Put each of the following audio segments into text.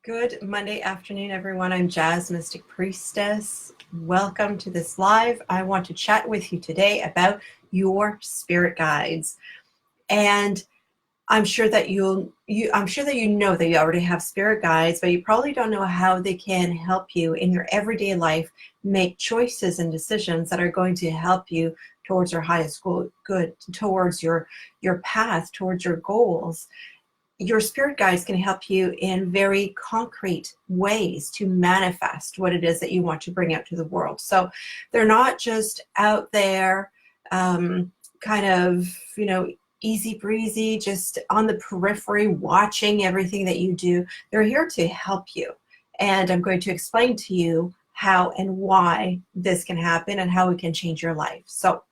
Good Monday afternoon, everyone. I'm Jazz Mystic Priestess. Welcome to this live. I want to chat with you today about your spirit guides. And I'm sure that I'm sure that you know that you already have spirit guides, but you probably don't know how they can help you in your everyday life make choices and decisions that are going to help you towards your highest good, towards your path, towards your goals. Your spirit guides can help you in very concrete ways to manifest what it is that you want to bring out to the world. So they're not just out there, kind of, easy breezy, just on the periphery, watching everything that you do. They're here to help you. And I'm going to explain to you how and why this can happen and how it can change your life. So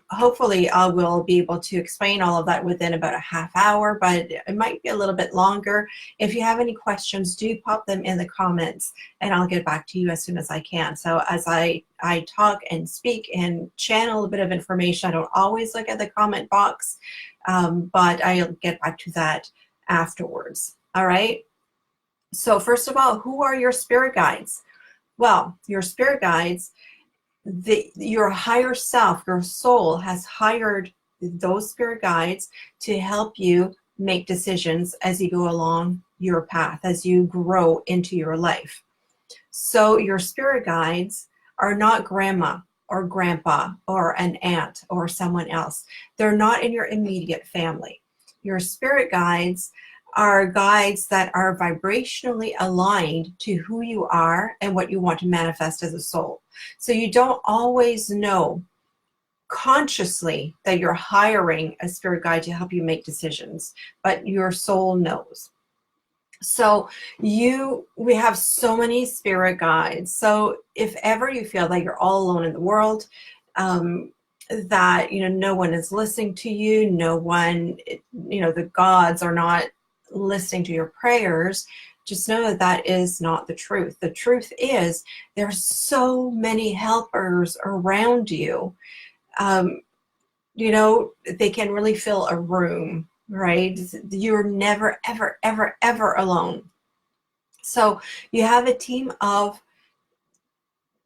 hopefully I will be able to explain all of that within about a half hour, but it might be a little bit longer. If you have any questions, do pop them in the comments and I'll get back to you as soon as I can. So as I talk and speak and channel a bit of information, I don't always look at the comment box, but I'll get back to that afterwards. All right. So first of all, who are your spirit guides? Well, your spirit guides, your higher self, your soul has hired those spirit guides to help you make decisions as you go along your path, as you grow into your life. So your spirit guides are not grandma or grandpa or an aunt or someone else. They're not in your immediate family. Your spirit guides are guides that are vibrationally aligned to who you are and what you want to manifest as a soul. So you don't always know consciously that you're hiring a spirit guide to help you make decisions, but your soul knows. So we have so many spirit guides. So if ever you feel that you're all alone in the world, that no one is listening to you, no one, the gods are not listening to your prayers, just know that that is not the truth. The truth is there's so many helpers around you. They can really fill a room, right? You're never, ever, ever, ever alone. So you have a team of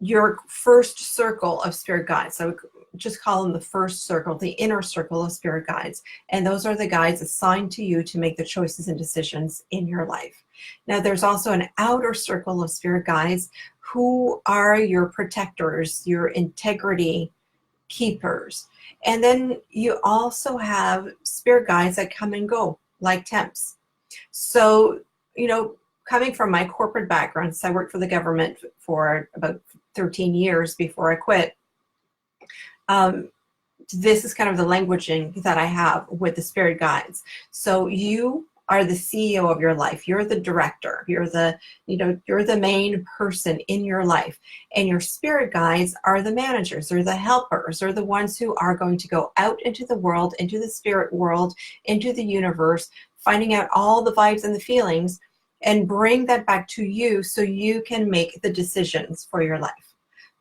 your first circle of spirit guides. So just call them the first circle, the inner circle of spirit guides. And those are the guides assigned to you to make the choices and decisions in your life. Now, there's also an outer circle of spirit guides who are your protectors, your integrity keepers. And then you also have spirit guides that come and go, like temps. So, coming from my corporate background, so I worked for the government for about 13 years before I quit. This is kind of the languaging that I have with the spirit guides. So you are the CEO of your life. You're the director. You're the main person in your life. And your spirit guides are the managers. They're the helpers. They're the ones who are going to go out into the world, into the spirit world, into the universe, finding out all the vibes and the feelings and bring that back to you so you can make the decisions for your life.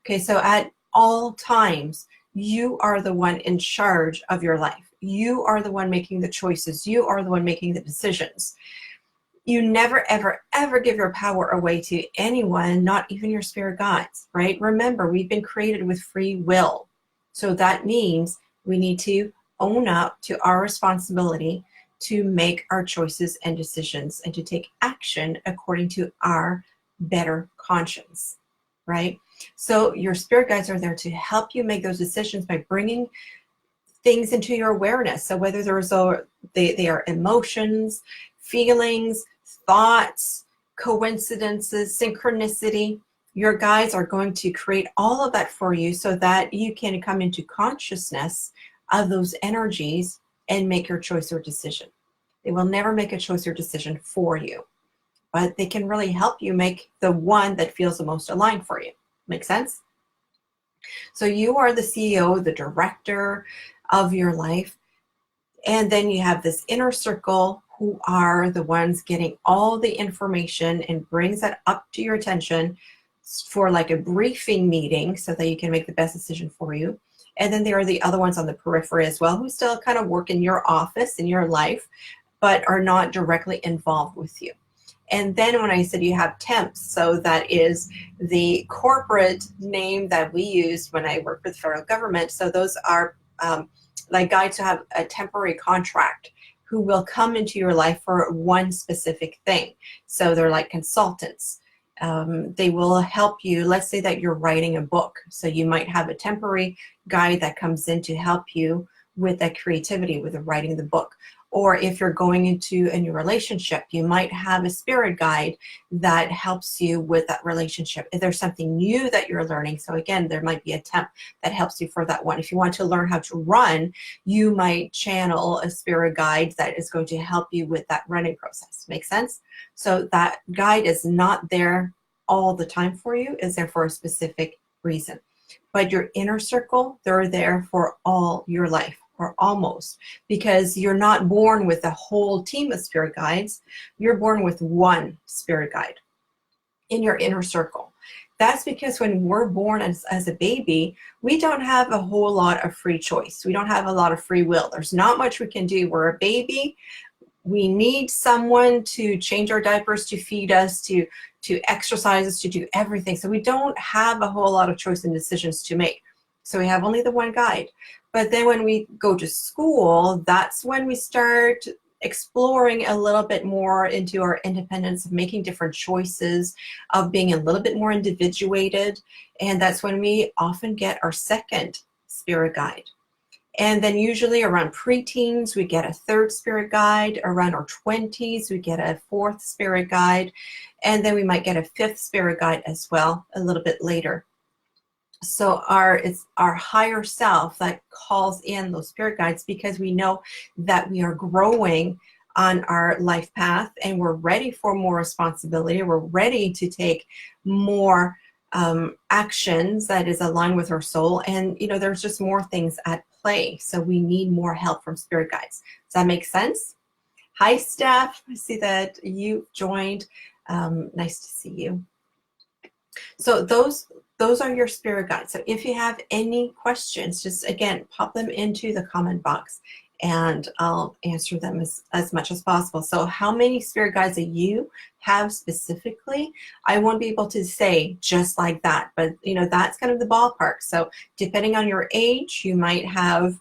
Okay, so at all times, you are the one in charge of your life. You are the one making the choices. You are the one making the decisions. You never, ever, ever give your power away to anyone, not even your spirit guides, right? Remember, we've been created with free will. So that means we need to own up to our responsibility to make our choices and decisions and to take action according to our better conscience, right? So your spirit guides are there to help you make those decisions by bringing things into your awareness. So whether they are emotions, feelings, thoughts, coincidences, synchronicity, your guides are going to create all of that for you so that you can come into consciousness of those energies and make your choice or decision. They will never make a choice or decision for you, but they can really help you make the one that feels the most aligned for you. Make sense? So you are the CEO, the director of your life. And then you have this inner circle who are the ones getting all the information and brings that up to your attention for like a briefing meeting so that you can make the best decision for you. And then there are the other ones on the periphery as well who still kind of work in your office, in your life, but are not directly involved with you. And then when I said you have temps, so that is the corporate name that we use when I work with the federal government. So those are like guides who have a temporary contract, who will come into your life for one specific thing. So they're like consultants. They will help you. Let's say that you're writing a book. So you might have a temporary guide that comes in to help you with that creativity, with the writing the book. Or if you're going into a new relationship, you might have a spirit guide that helps you with that relationship. If there's something new that you're learning, so again, there might be a temp that helps you for that one. If you want to learn how to run, you might channel a spirit guide that is going to help you with that running process. Make sense? So that guide is not there all the time for you, it's there for a specific reason. But your inner circle, they're there for all your life, or almost, because you're not born with a whole team of spirit guides. You're born with one spirit guide in your inner circle. That's because when we're born as a baby, we don't have a whole lot of free choice. We don't have a lot of free will. There's not much we can do. We're a baby. We need someone to change our diapers, to feed us, to exercise us, to do everything. So we don't have a whole lot of choice and decisions to make. So we have only the one guide. But then when we go to school, that's when we start exploring a little bit more into our independence, of making different choices, of being a little bit more individuated. And that's when we often get our second spirit guide. And then usually around preteens, we get a third spirit guide. Around our 20s, we get a fourth spirit guide. And then we might get a fifth spirit guide as well a little bit later. So it's our higher self that calls in those spirit guides, because we know that we are growing on our life path and we're ready for more responsibility. We're ready to take more actions that is aligned with our soul. And, there's just more things at play. So we need more help from spirit guides. Does that make sense? Hi, Steph. I see that you joined. Nice to see you. So those are your spirit guides. So if you have any questions, just again, pop them into the comment box and I'll answer them as much as possible. So how many spirit guides that you have specifically, I won't be able to say just like that, but that's kind of the ballpark. So depending on your age, you might have,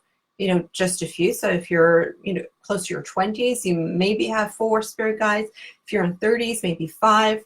just a few. So if you're, close to your 20s, you maybe have 4 spirit guides. If you're in 30s, maybe 5.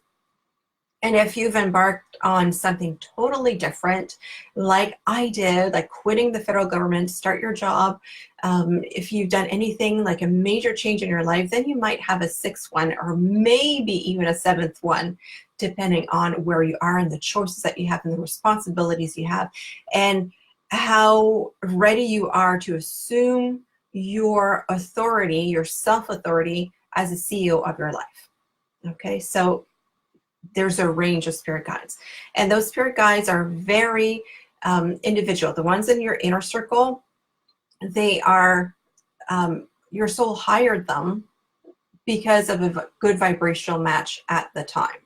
And if you've embarked on something totally different, like I did, like quitting the federal government, start your job, if you've done anything like a major change in your life, then you might have a 6th one, or maybe even a 7th one, depending on where you are and the choices that you have and the responsibilities you have, and how ready you are to assume your authority, your self-authority as a CEO of your life. Okay, so there's a range of spirit guides, and those spirit guides are very individual. The ones in your inner circle, they are your soul hired them because of a good vibrational match at the time,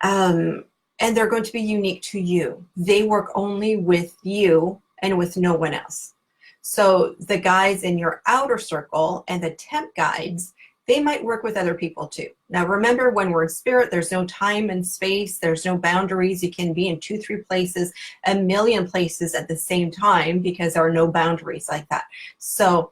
and they're going to be unique to you. They work only with you and with no one else. So the guides in your outer circle and the temp guides, they might work with other people too. Now remember, when we're in spirit, there's no time and space, there's no boundaries. You can be in 2, 3 places, a million places at the same time, because there are no boundaries like that. So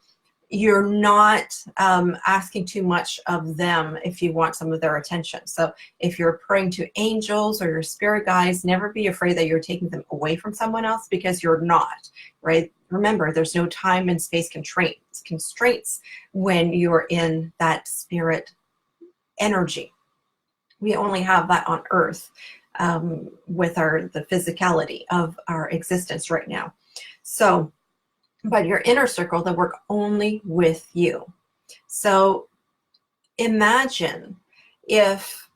you're not asking too much of them if you want some of their attention. So if you're praying to angels or your spirit guides, never be afraid that you're taking them away from someone else, because you're not, right? Remember, there's no time and space constraints when you're in that spirit energy. We only have that on earth with the physicality of our existence right now. So, but your inner circle, they work only with you. So imagine if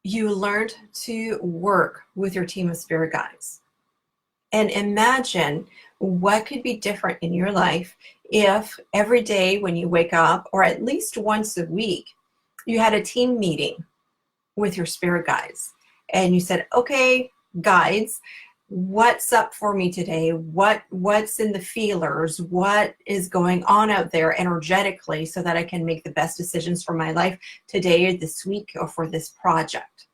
you learned to work with your team of spirit guides, and imagine what could be different in your life if every day when you wake up, or at least once a week, you had a team meeting with your spirit guides and you said, okay, guides, what's up for me today, what's in the feelers, what is going on out there energetically, so that I can make the best decisions for my life today or this week or for this project.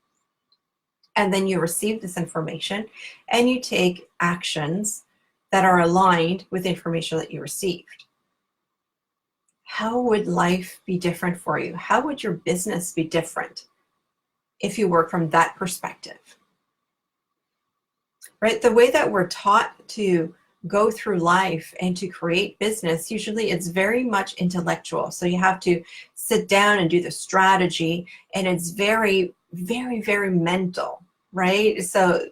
And then you receive this information and you take actions that are aligned with the information that you received. How would life be different for you? How would your business be different if you work from that perspective? Right? The way that we're taught to go through life and to create business, usually it's very much intellectual. So you have to sit down and do the strategy, and it's very, very, very mental, right? So,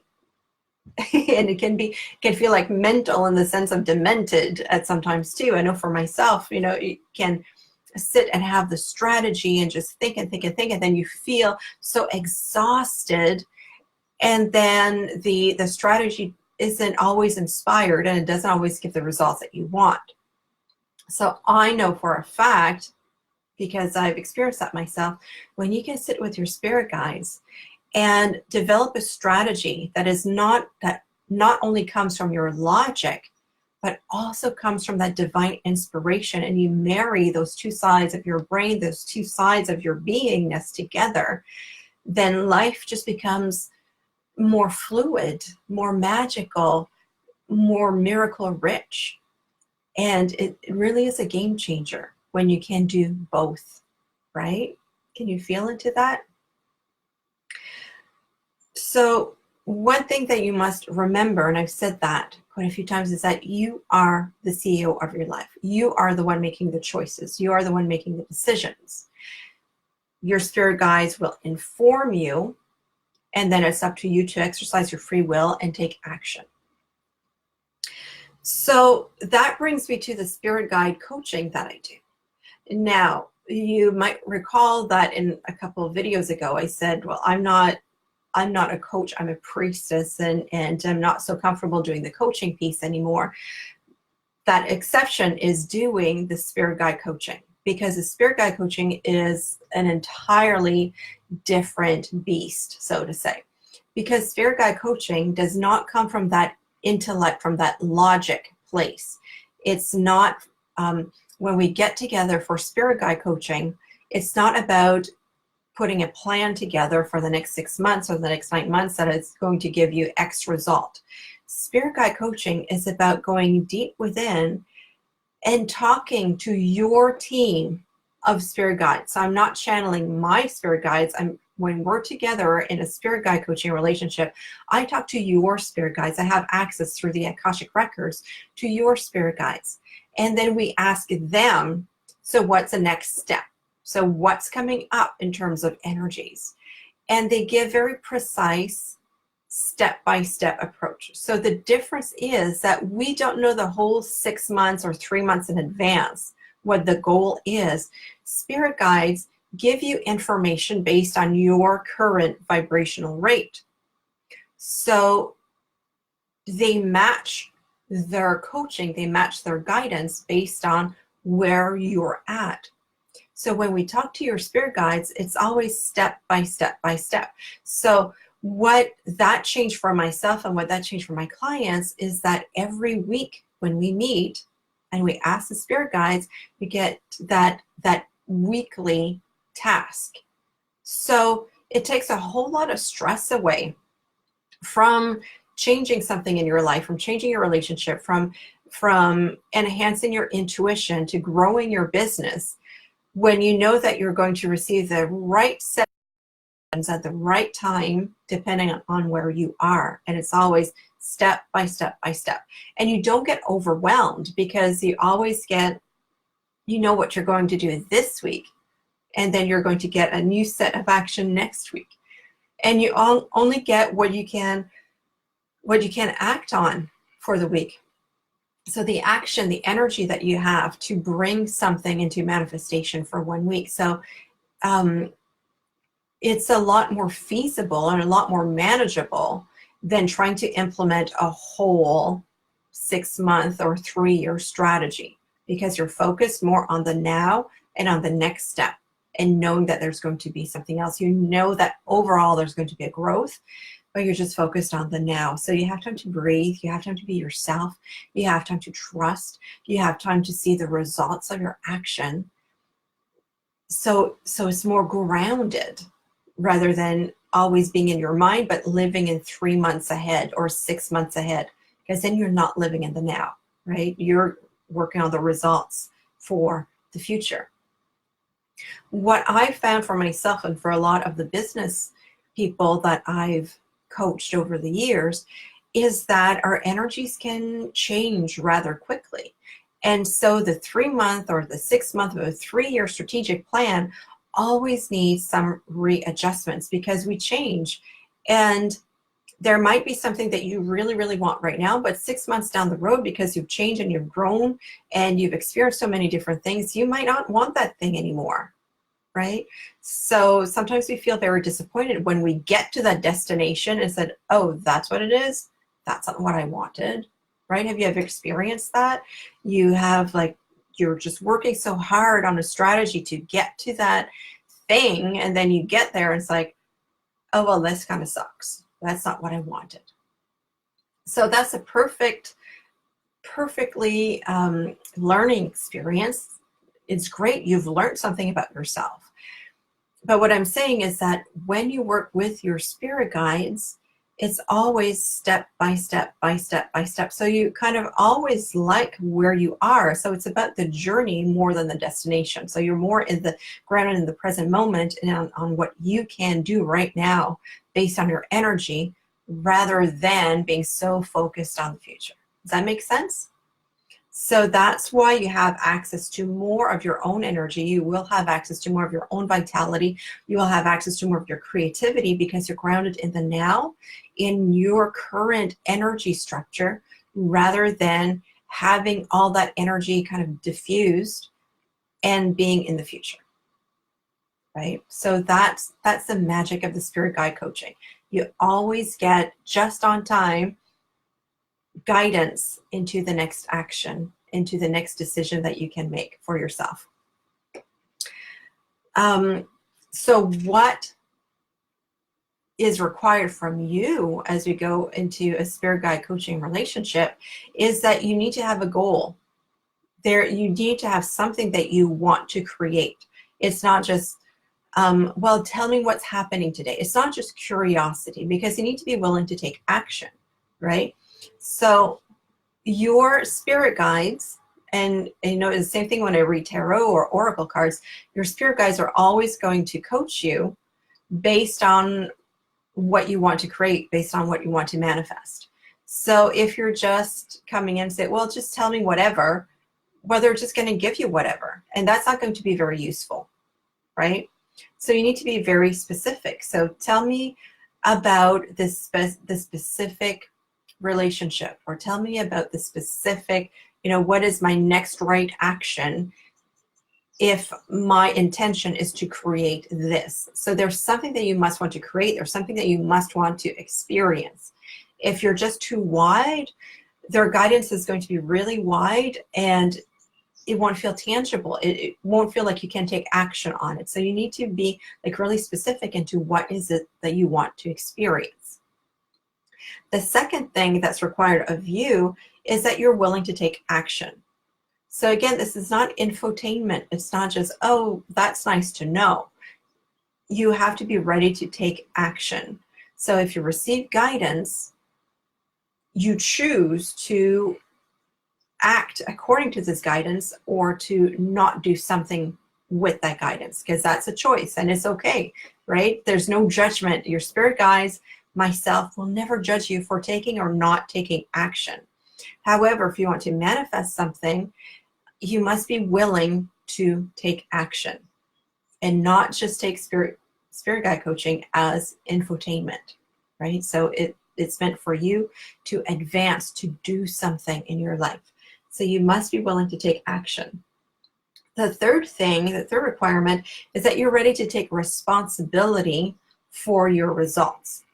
and it can feel like mental in the sense of demented at sometimes too. I know for myself, you can sit and have the strategy and just think and think and think, and then you feel so exhausted, and then the strategy isn't always inspired, and it doesn't always give the results that you want. So I know for a fact, because I've experienced that myself, when you can sit with your spirit guides and develop a strategy that not only comes from your logic, but also comes from that divine inspiration, and you marry those two sides of your brain, those two sides of your beingness together, then life just becomes more fluid, more magical, more miracle rich. And it really is a game changer when you can do both, right? Can you feel into that? So one thing that you must remember, and I've said that quite a few times, is that you are the CEO of your life. You are the one making the choices. You are the one making the decisions. Your spirit guides will inform you, and then it's up to you to exercise your free will and take action. So that brings me to the spirit guide coaching that I do. Now, you might recall that in a couple of videos ago, I said, well, I'm not a coach, I'm a priestess, and I'm not so comfortable doing the coaching piece anymore. That exception is doing the spirit guide coaching, because the spirit guide coaching is an entirely different beast, so to say. Because spirit guide coaching does not come from that intellect, from that logic place. It's not, when we get together for spirit guide coaching, it's not about putting a plan together for the next 6 months or the next 9 months that is going to give you X result. Spirit guide coaching is about going deep within and talking to your team of spirit guides. So I'm not channeling my spirit guides. When we're together in a spirit guide coaching relationship, I talk to your spirit guides. I have access through the Akashic records to your spirit guides. And then we ask them, so what's the next step? So what's coming up in terms of energies? And they give very precise step-by-step approach. So the difference is that we don't know the whole 6 months or 3 months in advance what the goal is. Spirit guides give you information based on your current vibrational rate. So they match their coaching, they match their guidance based on where you're at. So when we talk to your spirit guides, it's always step by step by step. So what that changed for myself and what that changed for my clients is that every week when we meet and we ask the spirit guides, we get that weekly task. So it takes a whole lot of stress away from changing something in your life, from changing your relationship, from enhancing your intuition to growing your business, when you know that you're going to receive the right set at the right time, depending on where you are. And it's always step by step by step. And you don't get overwhelmed, because you always get, you know what you're going to do this week, and then you're going to get a new set of action next week. And you only get what you can act on for the week. So the action, the energy that you have to bring something into manifestation for 1 week. So it's a lot more feasible and a lot more manageable than trying to implement a whole 6-month or 3-year strategy, because you're focused more on the now and on the next step, and knowing that there's going to be something else. You know that overall there's going to be a growth, but you're just focused on the now. So you have time to breathe. You have time to be yourself. You have time to trust. You have time to see the results of your action. So it's more grounded rather than always being in your mind, but living in 3 months ahead or 6 months ahead, because then you're not living in the now, right? You're working on the results for the future. What I found for myself and for a lot of the business people that I've coached over the years is that our energies can change rather quickly. And so the 3 month or the 6 month or the 3 year strategic plan always needs some readjustments because we change. And there might be something that you really, really want right now, but 6 months down the road, because you've changed and you've grown and you've experienced so many different things, you might not want that thing anymore, right? So sometimes we feel very disappointed when we get to that destination and said, oh, that's what it is. That's not what I wanted, right? Have you ever experienced that? You have you're just working so hard on a strategy to get to that thing, and then you get there and it's like, oh, well, this kind of sucks. That's not what I wanted. So that's a perfectly learning experience. It's great. You've learned something about yourself. But what I'm saying is that when you work with your spirit guides, it's always step by step by step by step. So you kind of always like where you are. So it's about the journey more than the destination. So you're more in the grounded in the present moment and on what you can do right now based on your energy rather than being so focused on the future. Does that make sense? So that's why you have access to more of your own energy. You will have access to more of your own vitality. You will have access to more of your creativity because you're grounded in the now, in your current energy structure, rather than having all that energy kind of diffused and being in the future, right? So that's the magic of the spirit guide coaching. You always get just on time guidance into the next action, into the next decision that you can make for yourself. So what is required from you as we go into a spirit guide coaching relationship is that you need to have a goal. You need to have something that you want to create. It's not just, well, tell me what's happening today. It's not just curiosity, because you need to be willing to take action, right? So your spirit guides, and you know, it's the same thing when I read tarot or oracle cards, your spirit guides are always going to coach you based on what you want to create, based on what you want to manifest. So if you're just coming in and say, well, just tell me whatever, well, they're just going to give you whatever, and that's not going to be very useful, right? So you need to be very specific. So tell me about this specific relationship, or tell me about the specific, you know, what is my next right action if my intention is to create this. So there's something that you must want to create. There's something that you must want to experience. If you're just too wide, their guidance is going to be really wide and it won't feel tangible. It won't feel like you can take action on it. So you need to be like really specific into what is it that you want to experience. The second thing that's required of you is that you're willing to take action. So again, this is not infotainment. It's not just, oh, that's nice to know. You have to be ready to take action. So if you receive guidance, you choose to act according to this guidance or to not do something with that guidance, because that's a choice and it's okay, right? There's no judgment. Your spirit guides, myself, will never judge you for taking or not taking action. However, if you want to manifest something, you must be willing to take action and not just take spirit guide coaching as infotainment, right? So it's meant for you to advance, to do something in your life. So you must be willing to take action. The third requirement is that you're ready to take responsibility for your results.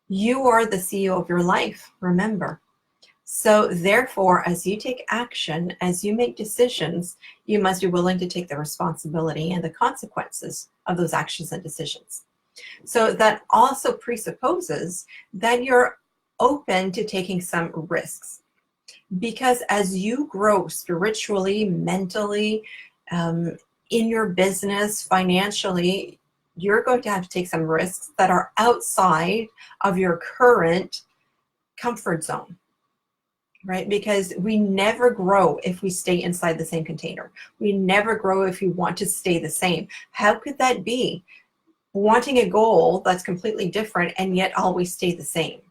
You are the CEO of your life, remember. So therefore, as you take action, as you make decisions, you must be willing to take the responsibility and the consequences of those actions and decisions. So that also presupposes that you're open to taking some risks. Because as you grow spiritually, mentally, in your business, financially, you're going to have to take some risks that are outside of your current comfort zone, right? Because we never grow if we stay inside the same container. We never grow if we want to stay the same. How could that be? Wanting a goal that's completely different and yet always stay the same.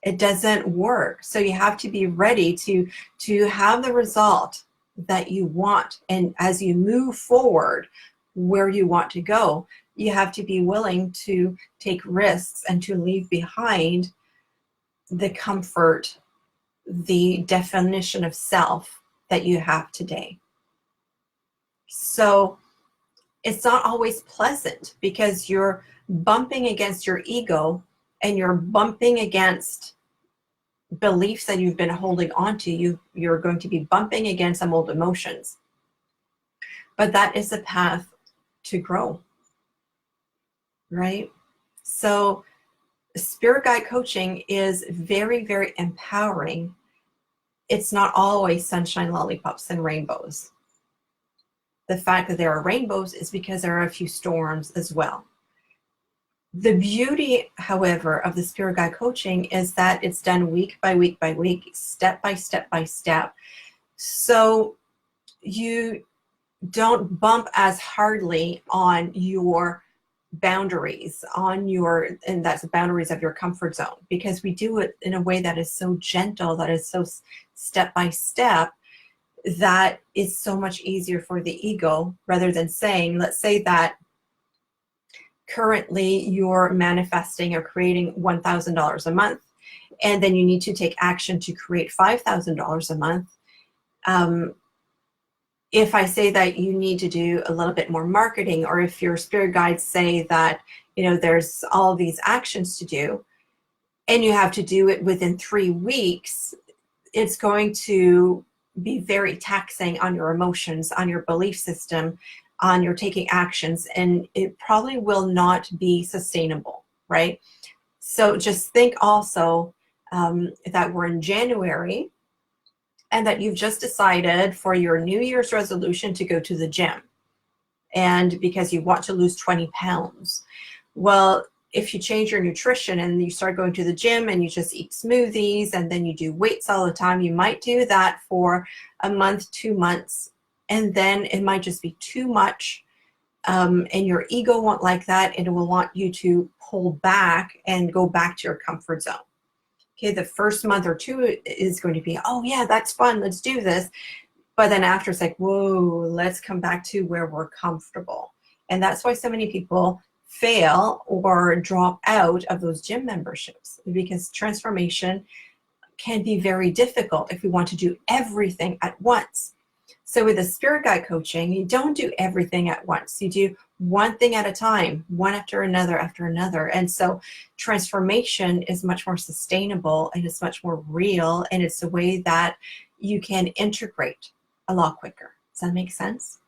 It doesn't work. So you have to be ready to have the result that you want. And as you move forward where you want to go, you have to be willing to take risks and to leave behind the comfort, the definition of self that you have today. So it's not always pleasant because you're bumping against your ego and you're bumping against beliefs that you've been holding on to. You're going to be bumping against some old emotions. But that is a path to grow, right? So spirit guide coaching is very, very empowering. It's not always sunshine, lollipops, and rainbows. The fact that there are rainbows is because there are a few storms as well. The beauty, however, of the spirit guide coaching is that it's done week by week by week, step by step by step. So you don't bump as hardly on your boundaries, and that's the boundaries of your comfort zone, because we do it in a way that is so gentle, that is so step by step, that it's so much easier for the ego, rather than saying, let's say that currently you're manifesting or creating $1,000 a month, and then you need to take action to create $5,000 a month. If I say that you need to do a little bit more marketing, or if your spirit guides say that, there's all these actions to do, and you have to do it within 3 weeks, it's going to be very taxing on your emotions, on your belief system, on your taking actions, and it probably will not be sustainable, right? So just think also that we're in January, and that you've just decided for your New Year's resolution to go to the gym, and because you want to lose 20 pounds. Well, if you change your nutrition and you start going to the gym and you just eat smoothies and then you do weights all the time, you might do that for a month, 2 months, and then it might just be too much. And your ego won't like that, and it will want you to pull back and go back to your comfort zone. Okay, the first month or two is going to be, oh yeah, that's fun, let's do this. But then after, it's like, whoa, let's come back to where we're comfortable. And that's why so many people fail or drop out of those gym memberships, because transformation can be very difficult if we want to do everything at once. So with the spirit guide coaching, you don't do everything at once. You do one thing at a time, one after another after another. And so transformation is much more sustainable, and it's much more real, and it's a way that you can integrate a lot quicker. Does that make sense?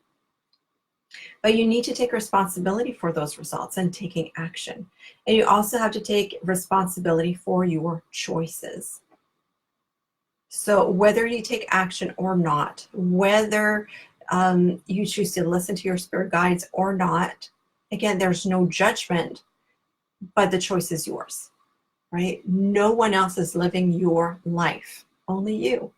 But you need to take responsibility for those results and taking action. And you also have to take responsibility for your choices. So whether you take action or not, whether you choose to listen to your spirit guides or not, again, there's no judgment, but the choice is yours, right? No one else is living your life, only you.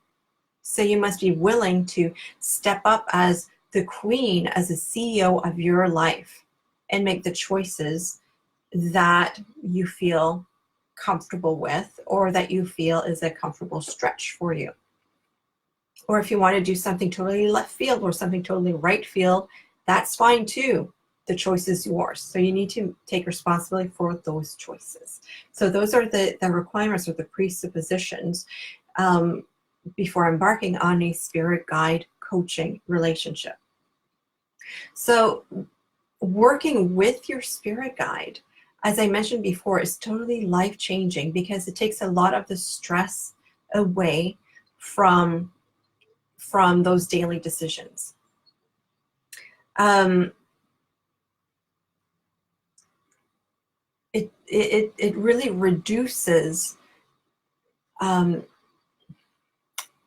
So you must be willing to step up as the queen, as the CEO of your life, and make the choices that you feel comfortable with, or that you feel is a comfortable stretch for you. Or if you want to do something totally left field or something totally right field, that's fine too. The choice is yours. So you need to take responsibility for those choices. So those are the requirements or the presuppositions before embarking on a spirit guide coaching relationship. So working with your spirit guide, as I mentioned before, is totally life-changing, because it takes a lot of the stress away from those daily decisions. it really reduces,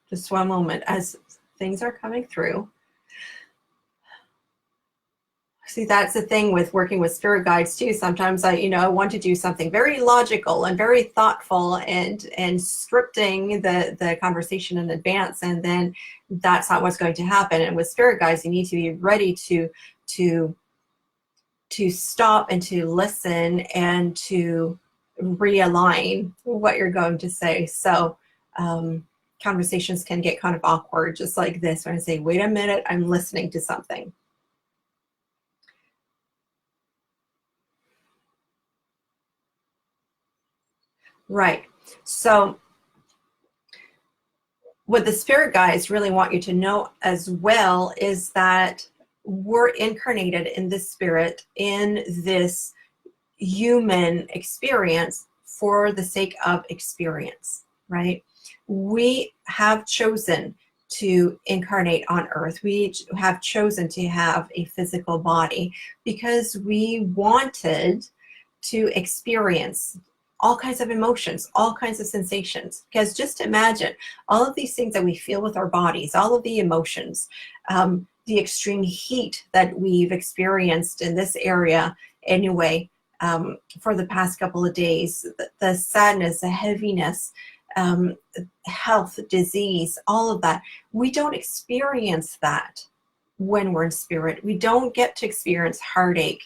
just one moment as things are coming through. See, that's the thing with working with spirit guides too. Sometimes I want to do something very logical and very thoughtful and scripting the conversation in advance, and then that's not what's going to happen. And with spirit guides, you need to be ready to stop and to listen and to realign what you're going to say. So conversations can get kind of awkward, just like this, when I say, wait a minute, I'm listening to something. Right. So what the spirit guides really want you to know as well is that we're incarnated in this spirit, in this human experience for the sake of experience, right? We have chosen to incarnate on earth. We have chosen to have a physical body because we wanted to experience all kinds of emotions, all kinds of sensations. Because just imagine all of these things that we feel with our bodies, all of the emotions, the extreme heat that we've experienced in this area anyway, for the past couple of days, the sadness, the heaviness, health, disease, all of that. We don't experience that when we're in spirit. We don't get to experience heartache,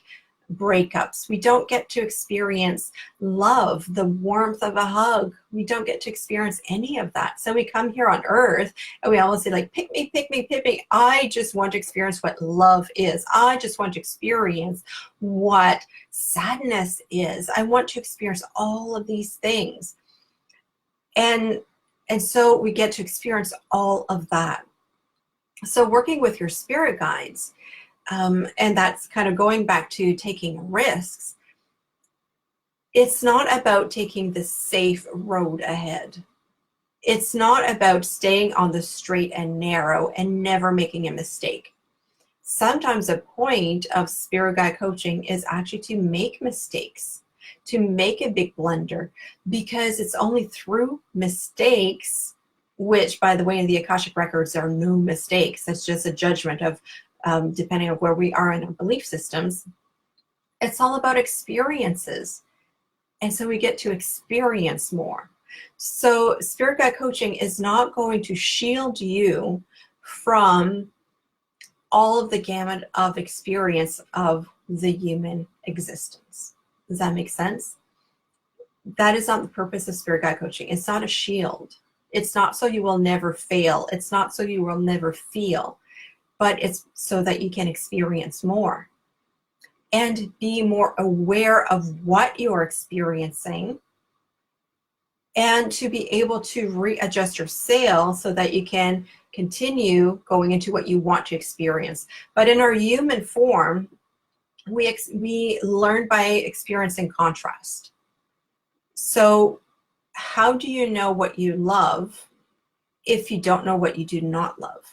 breakups. We don't get to experience love, the warmth of a hug. We don't get to experience any of that. So we come here on earth and we always say, like, pick me, pick me, pick me. I just want to experience what love is. I just want to experience what sadness is. I want to experience all of these things. And so we get to experience all of that. So working with your spirit guides, and that's kind of going back to taking risks. It's not about taking the safe road ahead. It's not about staying on the straight and narrow and never making a mistake. Sometimes the point of spirit guide coaching is actually to make mistakes, to make a big blunder, because it's only through mistakes, which, by the way, in the Akashic Records, there are no mistakes. It's just a judgment of depending on where we are in our belief systems. It's all about experiences. And so we get to experience more. So spirit guide coaching is not going to shield you from all of the gamut of experience of the human existence. Does that make sense? That is not the purpose of spirit guide coaching. It's not a shield. It's not so you will never fail. It's not so you will never feel. But it's so that you can experience more and be more aware of what you're experiencing, and to be able to readjust your sail so that you can continue going into what you want to experience. But in our human form, we learn by experiencing contrast. So how do you know what you love if you don't know what you do not love?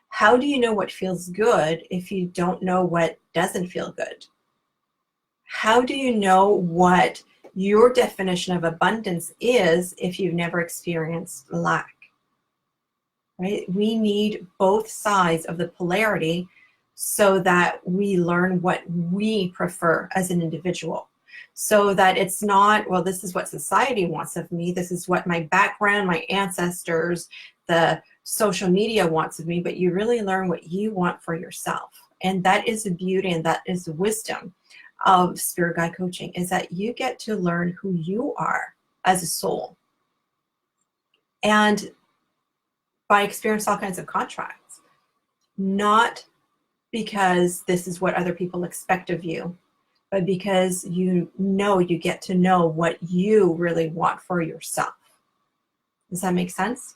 How do you know what feels good if you don't know what doesn't feel good? How do you know what your definition of abundance is if you've never experienced lack? Right? We need both sides of the polarity so that we learn what we prefer as an individual. So that it's not, well, this is what society wants of me. This is what my background, my ancestors, the social media wants of me, but you really learn what you want for yourself. And that is the beauty and that is the wisdom of spirit guide coaching, is that you get to learn who you are as a soul. And by experience all kinds of contracts, not because this is what other people expect of you, but because you get to know what you really want for yourself. Does that make sense?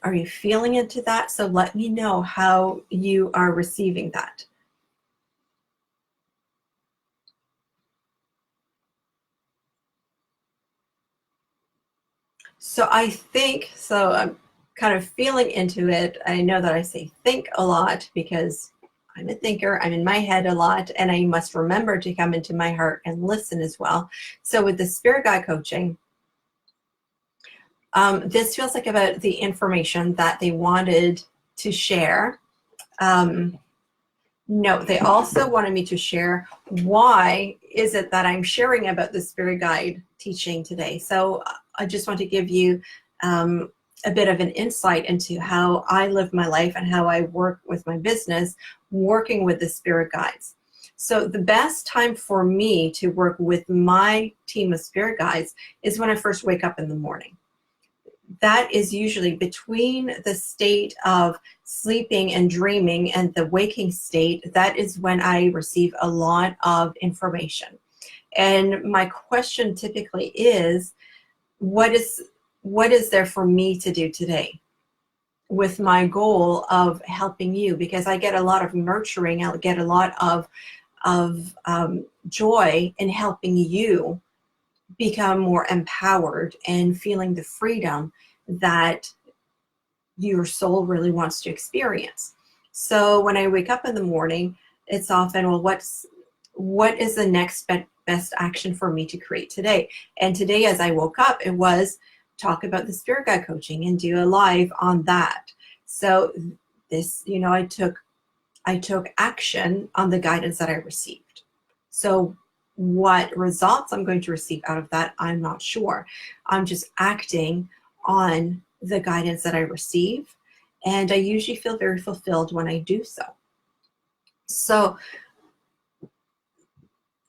Are you feeling into that? So let me know how you are receiving that. So I think, so I'm kind of feeling into it. I know that I say think a lot because I'm a thinker, I'm in my head a lot, and I must remember to come into my heart and listen as well. So with the spirit guide coaching, this feels like about the information that they wanted to share. No, they also wanted me to share why is it that I'm sharing about the spirit guide teaching today. So I just want to give you a bit of an insight into how I live my life and how I work with my business, working with the spirit guides. So the best time for me to work with my team of spirit guides is when I first wake up in the morning. That is usually between the state of sleeping and dreaming and the waking state. That is when I receive a lot of information. And my question typically is, what is there for me to do today with my goal of helping you? Because I get a lot of nurturing, I get a lot of joy in helping you become more empowered and feeling the freedom that your soul really wants to experience. So when I wake up in the morning, it's often, well, what is the next best action for me to create today? And today, as I woke up, it was talk about the spirit guide coaching and do a live on that. So this, I took action on the guidance that I received. So what results I'm going to receive out of that, I'm not sure. I'm just acting on the guidance that I receive, and I usually feel very fulfilled when I do so. So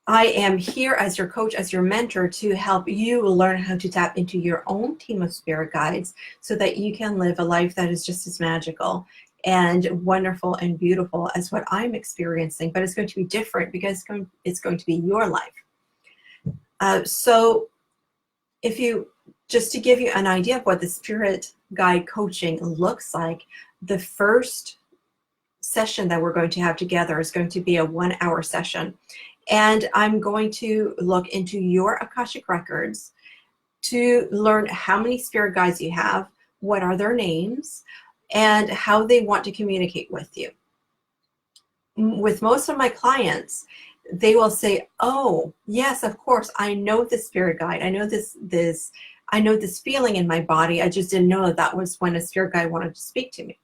I am here as your coach, as your mentor, to help you learn how to tap into your own team of spirit guides so that you can live a life that is just as magical and wonderful and beautiful as what I'm experiencing, but it's going to be different because it's going to be your life. So if you, just to give you an idea of what the spirit guide coaching looks like, the first session that we're going to have together is going to be a 1-hour session. And I'm going to look into your Akashic records to learn how many spirit guides you have, what are their names, and how they want to communicate with you. With most of my clients, they will say, oh, yes, of course, I know the spirit guide. I know I know this feeling in my body. I just didn't know that was when a spirit guide wanted to speak to me.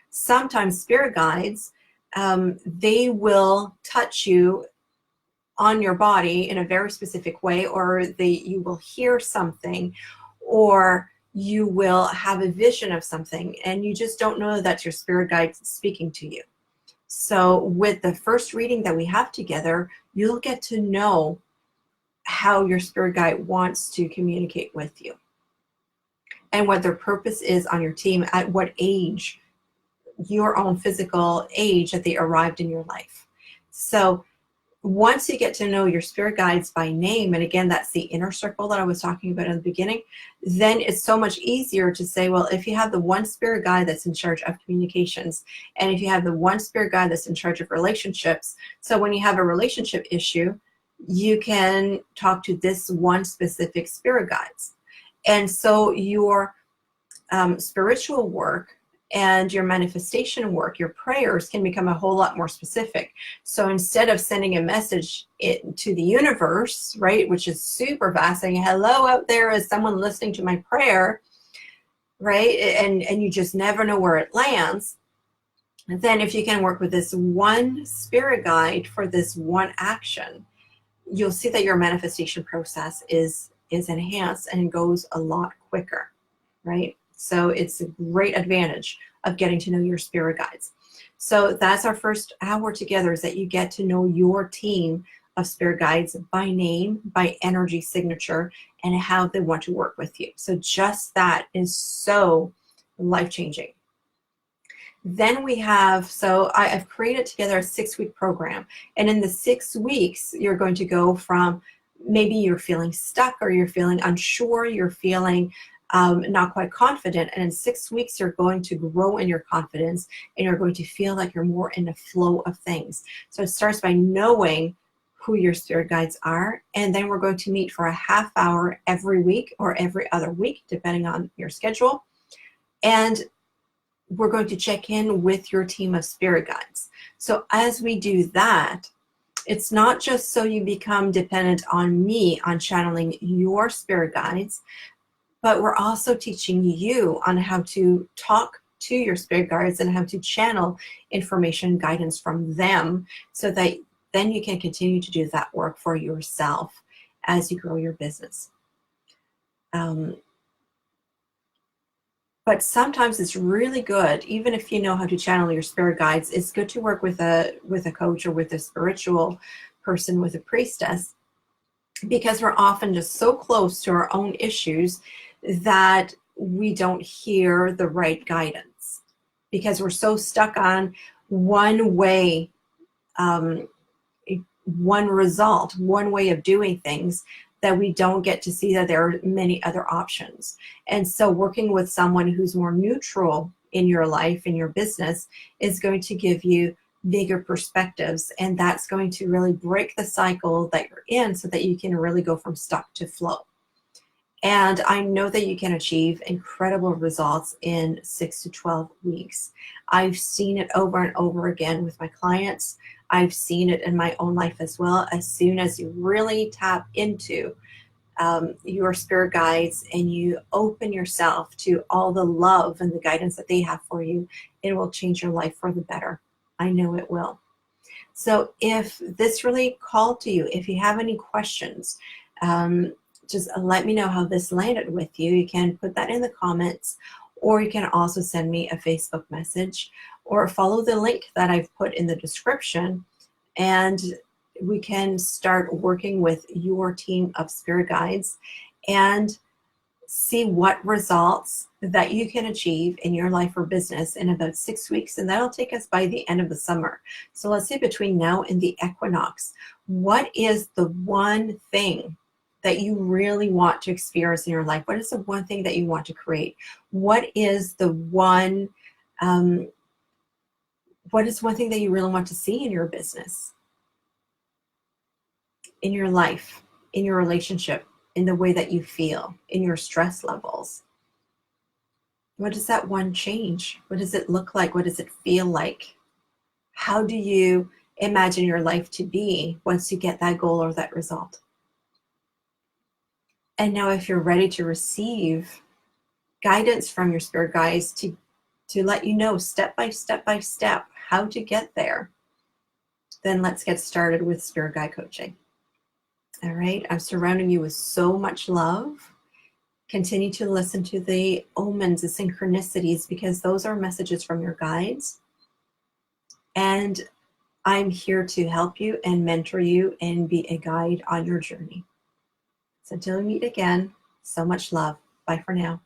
Sometimes spirit guides, they will touch you on your body in a very specific way, or you will hear something, or you will have a vision of something, and you just don't know that's your spirit guide speaking to you. So with the first reading that we have together, you'll get to know how your spirit guide wants to communicate with you and what their purpose is on your team, at what age, your own physical age that they arrived in your life. So once you get to know your spirit guides by name, and again, that's the inner circle that I was talking about in the beginning, then it's so much easier to say, well, if you have the one spirit guide that's in charge of communications, and if you have the one spirit guide that's in charge of relationships, so when you have a relationship issue, you can talk to this one specific spirit guides. And so your spiritual work and your manifestation work, your prayers, can become a whole lot more specific. So instead of sending a message to the universe, right, which is super vast, saying, hello out there, is someone listening to my prayer, right, and you just never know where it lands, then if you can work with this one spirit guide for this one action, you'll see that your manifestation process is enhanced and goes a lot quicker, right? So it's a great advantage of getting to know your spirit guides. So that's our first hour together, is that you get to know your team of spirit guides by name, by energy signature, and how they want to work with you. So just that is so life-changing. Then we have, so I've created together a 6-week program. And in the 6 weeks, you're going to go from, maybe you're feeling stuck, or you're feeling unsure, you're feeling not quite confident, and in 6 weeks you're going to grow in your confidence, and you're going to feel like you're more in the flow of things. So it starts by knowing who your spirit guides are, and then we're going to meet for a half hour every week or every other week, depending on your schedule. And we're going to check in with your team of spirit guides. So as we do that, it's not just so you become dependent on me on channeling your spirit guides, but we're also teaching you on how to talk to your spirit guides and how to channel information guidance from them, so that then you can continue to do that work for yourself as you grow your business. But sometimes it's really good, even if you know how to channel your spirit guides, it's good to work with a coach or with a spiritual person, with a priestess, because we're often just so close to our own issues that we don't hear the right guidance, because we're so stuck on one way, one result, one way of doing things, that we don't get to see that there are many other options. And so working with someone who's more neutral in your life, in your business, is going to give you bigger perspectives, and that's going to really break the cycle that you're in, so that you can really go from stuck to flow. And I know that you can achieve incredible results in 6 to 12 weeks. I've seen it over and over again with my clients. I've seen it in my own life as well. As soon as you really tap into your spirit guides and you open yourself to all the love and the guidance that they have for you, it will change your life for the better. I know it will. So if this really called to you, if you have any questions, just let me know how this landed with you. You can put that in the comments, or you can also send me a Facebook message, or follow the link that I've put in the description, and we can start working with your team of spirit guides and see what results that you can achieve in your life or business in about 6 weeks. And that'll take us by the end of the summer. So let's say between now and the equinox, what is the one thing that you really want to experience in your life? What is the one thing that you want to create? What is the one thing that you really want to see in your business, in your life, in your relationship, in the way that you feel, in your stress levels? What does that one change? What does it look like? What does it feel like? How do you imagine your life to be once you get that goal or that result? And now if you're ready to receive guidance from your spirit guides to let you know step by step how to get there, then let's get started with spirit guide coaching. All right, I'm surrounding you with so much love. Continue to listen to the omens, the synchronicities, because those are messages from your guides. And I'm here to help you and mentor you and be a guide on your journey. So until we meet again, so much love. Bye for now.